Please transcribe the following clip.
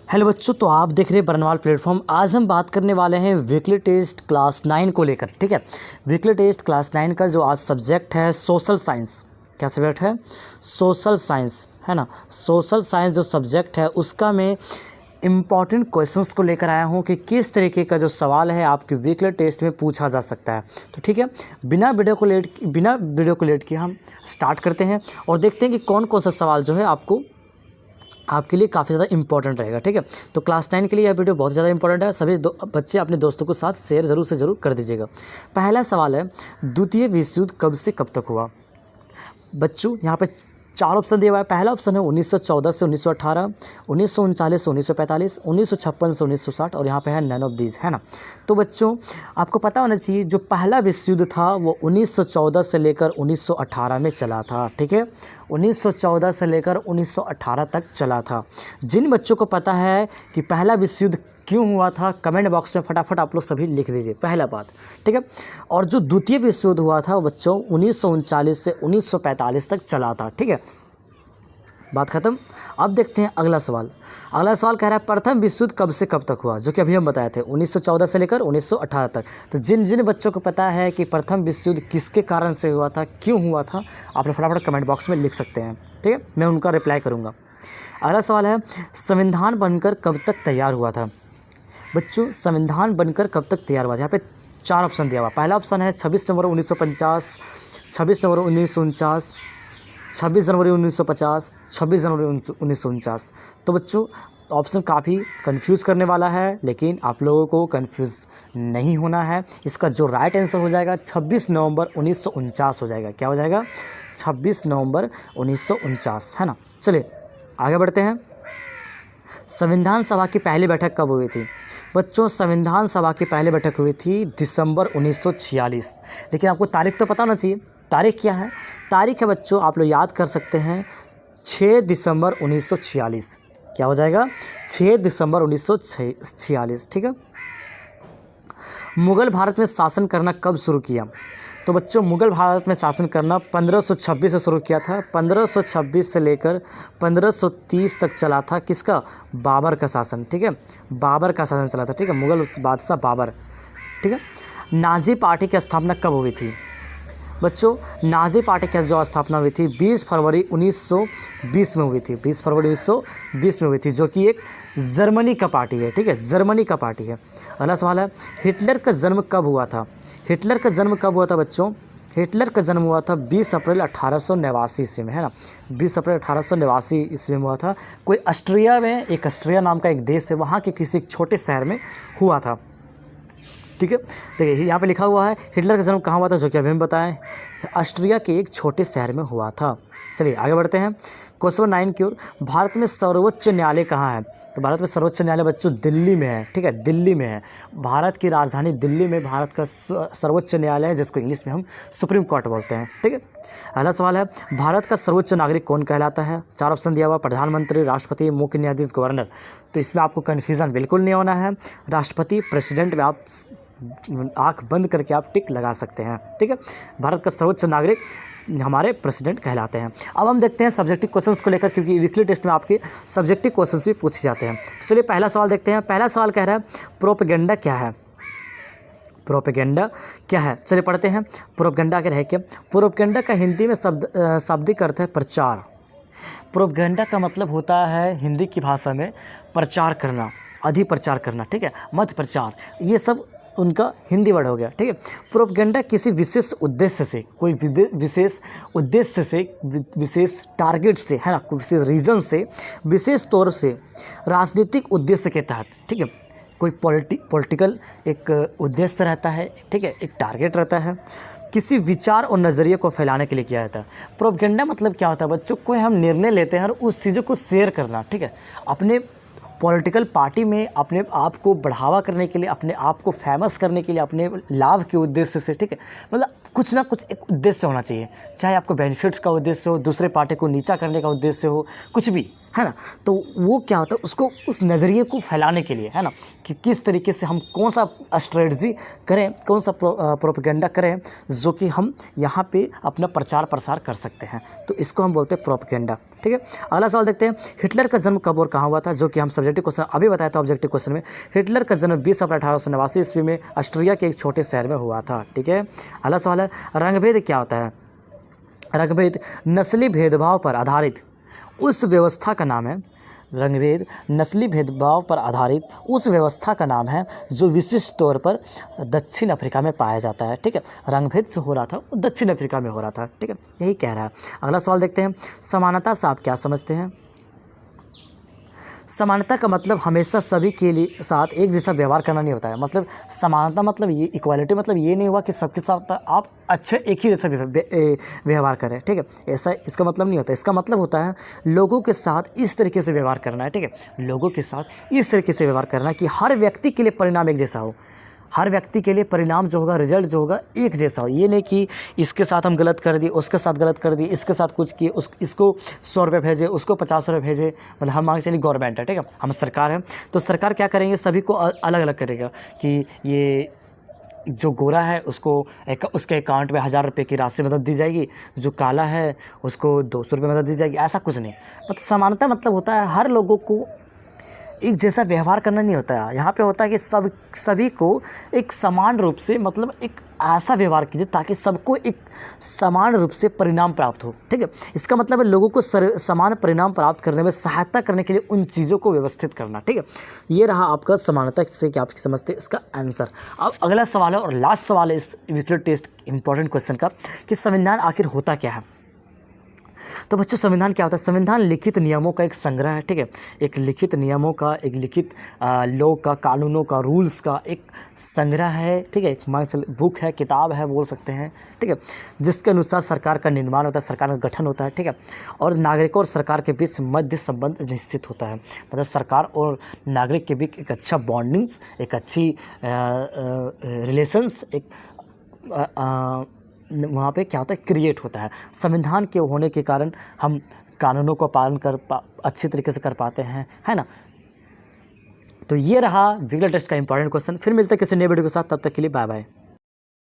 Hello बच्चों, तो आप देख रहे हैं बरनवाल प्लेटफॉर्म। आज हम बात करने वाले हैं वीकली टेस्ट क्लास 9 को लेकर। ठीक है, वीकली टेस्ट क्लास 9 का जो आज सब्जेक्ट है सोशल साइंस। क्या सब्जेक्ट है? सोशल साइंस, है ना। सोशल साइंस जो सब्जेक्ट है उसका मैं इम्पॉर्टेंट क्वेश्चंस को लेकर आया हूँ कि किस तरीके का जो सवाल है आपके वीकली टेस्ट में पूछा जा सकता है। तो ठीक है, बिना वीडियो को लेट किए हम स्टार्ट करते हैं और देखते हैं कि कौन कौन सा सवाल जो है आपके लिए काफ़ी ज़्यादा इंपॉर्टेंट रहेगा। ठीक है, तो क्लास 9 के लिए यह वीडियो बहुत ज़्यादा इंपॉर्टेंट है। सभी बच्चे अपने दोस्तों के साथ शेयर ज़रूर से ज़रूर कर दीजिएगा। पहला सवाल है, द्वितीय विश्व युद्ध कब से कब तक हुआ? बच्चों यहाँ पे 4 ऑप्शन दिया हुआ है। पहला ऑप्शन है 1914 से 1918, 1939 से 1945, 1956 से 1960 और यहाँ पे है नन ऑफ दीज, है ना। तो बच्चों आपको पता होना चाहिए जो पहला विश्व युद्ध था वो 1914 से लेकर 1918 में चला था। ठीक है, 1914 से लेकर 1918 तक चला था। जिन बच्चों को पता है कि पहला विश्व युद्ध क्यों हुआ था, कमेंट बॉक्स में फटाफट आप लोग सभी लिख दीजिए, पहला बात। ठीक है, और जो द्वितीय विश्व युद्ध हुआ था बच्चों 1939 से 1945 तक चला था। ठीक है, बात खत्म। अब देखते हैं अगला सवाल। अगला सवाल कह रहा है प्रथम विश्व युद्ध कब से कब तक हुआ, जो कि अभी हम बताए थे 1914 से लेकर 1918 तक। तो जिन जिन बच्चों को पता है कि प्रथम विश्व युद्ध किसके कारण से हुआ था, क्यों हुआ था, आप लोग फटाफट कमेंट बॉक्स में लिख सकते हैं। ठीक है, मैं उनका रिप्लाई करूँगा। अगला सवाल है संविधान बनकर कब तक तैयार हुआ था? बच्चों संविधान बनकर कब तक तैयार हुआ था? यहाँ पे 4 ऑप्शन दिया हुआ। पहला ऑप्शन है 26 नवंबर 1950, 26 नवंबर 1949, 26 जनवरी 1950, 26 जनवरी 1949। तो बच्चों ऑप्शन काफ़ी कंफ्यूज करने वाला है, लेकिन आप लोगों को कंफ्यूज नहीं होना है। इसका जो राइट आंसर हो जाएगा 26 नवंबर 1949 हो जाएगा। क्या हो जाएगा? 26 नवंबर 1949, है ना। चलिए आगे बढ़ते हैं। संविधान सभा की पहली बैठक कब हुई थी? बच्चों संविधान सभा की पहली बैठक हुई थी दिसंबर 1946। लेकिन आपको तारीख तो पता होना चाहिए। तारीख क्या है? तारीख है बच्चों, आप लोग याद कर सकते हैं, 6 दिसंबर 1946। क्या हो जाएगा? 6 दिसंबर 1946। ठीक है, मुगल भारत में शासन करना कब शुरू किया? तो बच्चों मुगल भारत में शासन करना 1526 से शुरू किया था। 1526 से लेकर 1530 तक चला था। किसका? बाबर का शासन। ठीक है, बाबर का शासन चला था। ठीक है, मुगल बादशाह बाबर। ठीक है, नाजी पार्टी की स्थापना कब हुई थी? बच्चों नाजी पार्टी की जो स्थापना हुई थी 20 फरवरी 1920 में हुई थी। 20 फरवरी 1920 में हुई थी, जो कि एक जर्मनी का पार्टी है। ठीक है, जर्मनी का पार्टी है। अगला सवाल है हिटलर का जन्म कब हुआ था? हिटलर का जन्म कब हुआ था बच्चों? हिटलर का जन्म हुआ था 20 अप्रैल 1889 ईस्वी में, है ना। 20 अप्रैल 1889 ईस्वी में हुआ था। कोई ऑस्ट्रिया में, एक ऑस्ट्रिया नाम का एक देश है, वहाँ के किसी एक छोटे शहर में हुआ था। ठीक है, देखिए यहाँ पे लिखा हुआ है हिटलर का जन्म कहाँ हुआ था, जो कि अभी हम बताएं ऑस्ट्रिया के एक छोटे शहर में हुआ था। चलिए आगे बढ़ते हैं। क्वेश्चन 9 की ओर। भारत में सर्वोच्च न्यायालय कहाँ है? तो भारत में सर्वोच्च न्यायालय बच्चों दिल्ली में है। ठीक है, दिल्ली में है। भारत की राजधानी दिल्ली में भारत का सर्वोच्च न्यायालय है, जिसको इंग्लिश में हम सुप्रीम कोर्ट बोलते हैं। ठीक है, अगला सवाल है भारत का सर्वोच्च नागरिक कौन कहलाता है? 4 ऑप्शन दिया हुआ, प्रधानमंत्री, राष्ट्रपति, मुख्य न्यायाधीश, गवर्नर। तो इसमें आपको कन्फ्यूज़न बिल्कुल नहीं होना है। राष्ट्रपति, प्रेसिडेंट में आप आंख बंद करके आप टिक लगा सकते हैं। ठीक है, भारत का सर्वोच्च नागरिक हमारे प्रेसिडेंट कहलाते हैं। अब हम देखते हैं सब्जेक्टिव क्वेश्चंस को लेकर, क्योंकि वीकली टेस्ट में आपके सब्जेक्टिव क्वेश्चंस भी पूछे जाते हैं। तो चलिए पहला सवाल देखते हैं। पहला सवाल कह रहा है प्रोपेगेंडा क्या है? प्रोपेगेंडा क्या है? चलिए पढ़ते हैं। प्रोपेगेंडा क्या है? क्या प्रोपेगेंडा का हिंदी में शाब्दिक अर्थ है प्रचार। प्रोपेगेंडा का मतलब होता है हिंदी की भाषा में प्रचार करना, अधिप्रचार करना। ठीक है, मत प्रचार, ये सब उनका हिंदी वर्ड हो गया। ठीक है, प्रोपेगेंडा किसी विशेष उद्देश्य से, कोई विशेष उद्देश्य से, विशेष टारगेट से, है ना, विशेष रीजन से, विशेष तौर से राजनीतिक उद्देश्य के तहत, ठीक है, कोई पॉलिटिकल एक उद्देश्य रहता है। ठीक है, एक टारगेट रहता है, किसी विचार और नज़रिए को फैलाने के लिए किया जाता है। प्रोपेगेंडा मतलब क्या होता है बच्चों? कोई हम निर्णय लेते हैं और उस चीज़ों को शेयर करना। ठीक है, अपने पॉलिटिकल पार्टी में अपने आप को बढ़ावा करने के लिए, अपने आप को फेमस करने के लिए, अपने लाभ के उद्देश्य से। ठीक है, मतलब कुछ ना कुछ एक उद्देश्य होना चाहिए, चाहे आपको बेनिफिट्स का उद्देश्य हो, दूसरे पार्टी को नीचा करने का उद्देश्य हो, कुछ भी, है ना। तो वो क्या होता है, उसको उस नज़रिए को फैलाने के लिए, है ना, कि किस तरीके से हम कौन सा स्ट्रेटजी करें, कौन सा प्रोपेगेंडा करें जो कि हम यहाँ पे अपना प्रचार प्रसार कर सकते हैं, तो इसको हम बोलते हैं प्रोपेगेंडा। ठीक है, अगला सवाल देखते हैं, हिटलर का जन्म कब और कहाँ हुआ था, जो कि हम सब्जेक्टिव क्वेश्चन अभी बताया था ऑब्जेक्टिव क्वेश्चन में। हिटलर का जन्म 20 अप्रैल 1889 ईस्वी में ऑस्ट्रिया के एक छोटे शहर में हुआ था। ठीक है, अगला सवाल है, रंगभेद क्या होता है। रंगभेद नस्ली भेदभाव पर आधारित उस व्यवस्था का नाम है, रंगभेद नस्ली भेदभाव पर आधारित उस व्यवस्था का नाम है जो विशिष्ट तौर पर दक्षिण अफ्रीका में पाया जाता है। ठीक है, रंगभेद जो हो रहा था वो दक्षिण अफ्रीका में हो रहा था। ठीक है, यही कह रहा है। अगला सवाल देखते हैं, समानता से आप क्या समझते हैं। समानता का मतलब हमेशा सभी के लिए साथ एक जैसा व्यवहार करना नहीं होता है। मतलब समानता मतलब ये, इक्वालिटी मतलब ये नहीं हुआ कि सबके साथ आप अच्छे एक ही जैसा व्यवहार करें। ठीक है, ऐसा इसका मतलब नहीं होता। इसका मतलब होता है लोगों के साथ इस तरीके से व्यवहार करना है। ठीक है, लोगों के साथ इस तरीके से व्यवहार करना है कि हर व्यक्ति के लिए परिणाम एक जैसा हो, हर व्यक्ति के लिए परिणाम जो होगा, रिजल्ट जो होगा एक जैसा हो। ये नहीं कि इसके साथ हम गलत कर दिए, उसके साथ गलत कर दिए, इसके साथ कुछ किए, इसको 100 रुपये भेजे, उसको 50 रुपये भेजे। मतलब हम मान के चलिए गवर्नमेंट है, ठीक है, हम सरकार है, तो सरकार क्या करेंगे, सभी को अलग अलग करेगा कि ये जो गोरा है उसको उसके अकाउंट में 1000 रुपये की राशि मदद दी जाएगी, जो काला है उसको 200 रुपये मदद दी जाएगी। ऐसा कुछ नहीं। मतलब समानता मतलब होता है हर लोगों को एक जैसा व्यवहार करना नहीं होता है। यहाँ पे होता है कि सभी को एक समान रूप से, मतलब एक ऐसा व्यवहार कीजिए ताकि सबको एक समान रूप से परिणाम प्राप्त हो। ठीक है, इसका मतलब है लोगों को समान परिणाम प्राप्त करने में सहायता करने के लिए उन चीज़ों को व्यवस्थित करना। ठीक है, ये रहा आपका समानता से क्या आप समझते हैं इसका आंसर। अब अगला सवाल है और लास्ट सवाल है इस वीकली टेस्ट इंपॉर्टेंट क्वेश्चन का, कि संविधान आखिर होता क्या है। तो बच्चों संविधान क्या होता है। संविधान लिखित नियमों का एक संग्रह है। ठीक है, एक लिखित नियमों का, एक लिखित लॉ का, कानूनों का, रूल्स का एक संग्रह है। ठीक है, एक मान बुक है, किताब है बोल सकते हैं। ठीक है, जिसके अनुसार सरकार का निर्माण होता है, सरकार का गठन होता है। ठीक है, और नागरिकों और सरकार के बीच मध्य संबंध निश्चित होता है। मतलब सरकार और नागरिक के बीच एक अच्छा बॉन्डिंग्स, एक अच्छी रिलेशंस, एक वहाँ पे क्या होता है, क्रिएट होता है। संविधान के होने के कारण हम कानूनों का पालन अच्छे तरीके से कर पाते हैं, है ना। तो ये रहा वीकली टेस्ट का इंपॉर्टेंट क्वेश्चन। फिर मिलते हैं किसी नए वीडियो के साथ, तब तक के लिए बाय बाय।